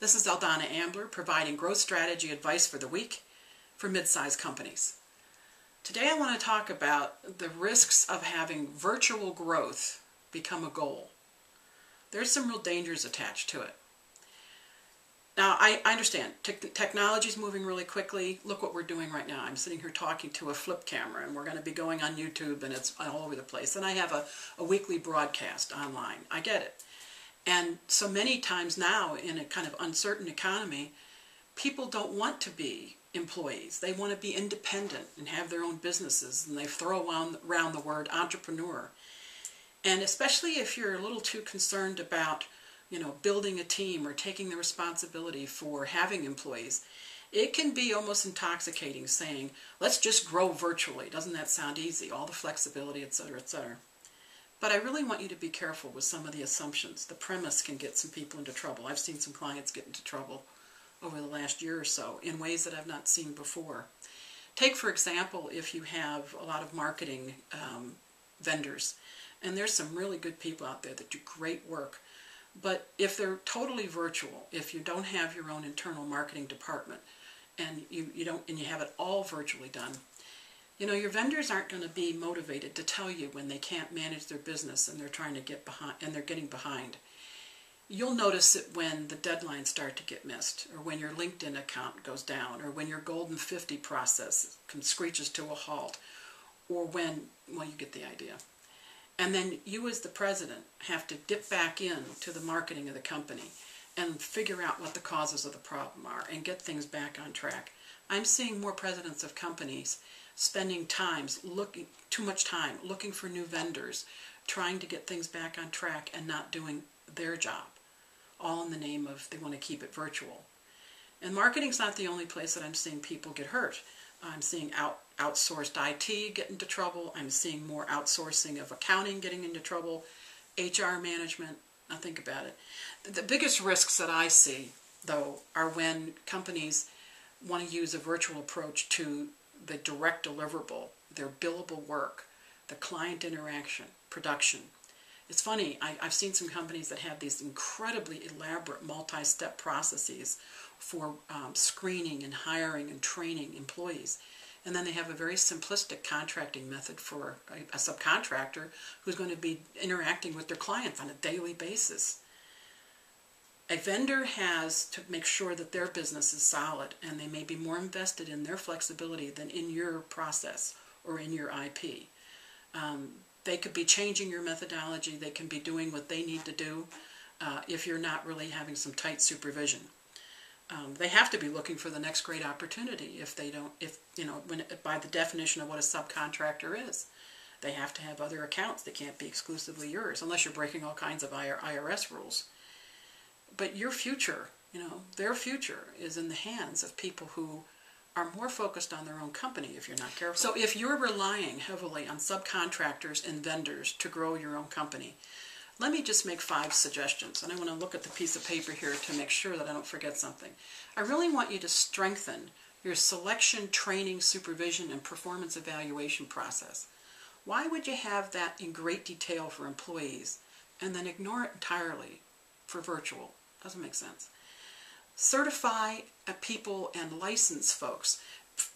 This is Aldonna Ambler providing growth strategy advice for the week for mid-sized companies. Today I want to talk about the risks of having virtual growth become a goal. There's some real dangers attached to it. Now, I understand technology is moving really quickly. Look what we're doing right now. I'm sitting here talking to a flip camera, and we're going to be going on YouTube, and it's all over the place. And I have a weekly broadcast online. I get it. And so many times now, in a kind of uncertain economy, people don't want to be employees. They want to be independent and have their own businesses, and they throw around the word entrepreneur. And especially if you're a little too concerned about, building a team or taking the responsibility for having employees, it can be almost intoxicating saying, let's just grow virtually. Doesn't that sound easy? All the flexibility, etc., etc. But I really want you to be careful with some of the assumptions. The premise can get some people into trouble. I've seen some clients get into trouble over the last year or so in ways that I've not seen before. Take, for example, if you have a lot of marketing vendors, and there's some really good people out there that do great work, but if they're totally virtual, if you don't have your own internal marketing department, and you have it all virtually done, your vendors aren't going to be motivated to tell you when they can't manage their business and they're trying to get behind, and they're getting behind. You'll notice it when the deadlines start to get missed, or when your LinkedIn account goes down, or when your Golden 50 process screeches to a halt, or when, well, you get the idea. And then you as the president have to dip back in to the marketing of the company and figure out what the causes of the problem are and get things back on track. I'm seeing more presidents of companies spending too much time looking for new vendors, trying to get things back on track and not doing their job, all in the name of they want to keep it virtual. And marketing's not the only place that I'm seeing people get hurt. I'm seeing outsourced IT get into trouble. I'm seeing more outsourcing of accounting getting into trouble, HR management. Now think about it. The biggest risks that I see, though, are when companies want to use a virtual approach to the direct deliverable, their billable work, the client interaction, production. It's funny, I've seen some companies that have these incredibly elaborate multi-step processes for screening and hiring and training employees. And then they have a very simplistic contracting method for a subcontractor who's going to be interacting with their clients on a daily basis. A vendor has to make sure that their business is solid, and they may be more invested in their flexibility than in your process or in your IP. They could be changing your methodology. They can be doing what they need to do if you're not really having some tight supervision. They have to be looking for the next great opportunity by the definition of what a subcontractor is. They have to have other accounts. They can't be exclusively yours unless you're breaking all kinds of IRS rules. But your future, their future is in the hands of people who are more focused on their own company if you're not careful. So if you're relying heavily on subcontractors and vendors to grow your own company, let me just make 5 suggestions. And I want to look at the piece of paper here to make sure that I don't forget something. I really want you to strengthen your selection, training, supervision, and performance evaluation process. Why would you have that in great detail for employees and then ignore it entirely for virtual? Doesn't make sense. Certify people and license folks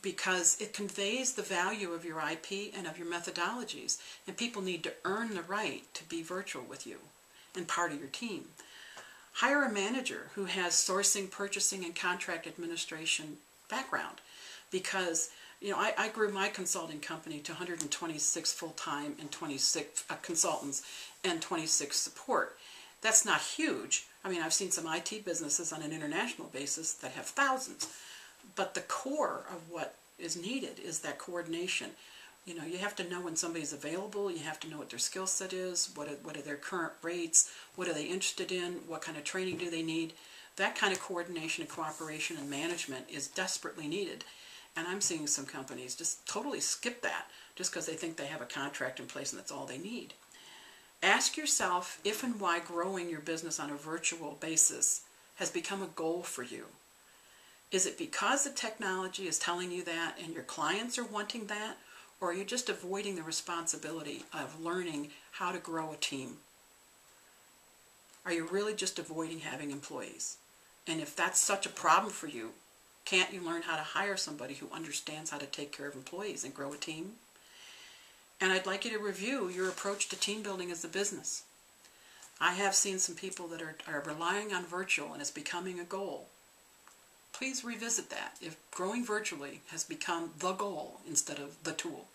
because it conveys the value of your IP and of your methodologies, and people need to earn the right to be virtual with you and part of your team. Hire a manager who has sourcing, purchasing, and contract administration background because I grew my consulting company to 126 full-time and 26 consultants and 26 support. That's not huge. I mean, I've seen some IT businesses on an international basis that have thousands. But the core of what is needed is that coordination. You have to know when somebody's available. You have to know what their skill set is, what are their current rates, what are they interested in, what kind of training do they need. That kind of coordination and cooperation and management is desperately needed. And I'm seeing some companies just totally skip that just because they think they have a contract in place and that's all they need. Ask yourself if and why growing your business on a virtual basis has become a goal for you. Is it because the technology is telling you that and your clients are wanting that, or are you just avoiding the responsibility of learning how to grow a team? Are you really just avoiding having employees? And if that's such a problem for you, can't you learn how to hire somebody who understands how to take care of employees and grow a team? And I'd like you to review your approach to team building as a business. I have seen some people that are relying on virtual and it's becoming a goal. Please revisit that if growing virtually has become the goal instead of the tool.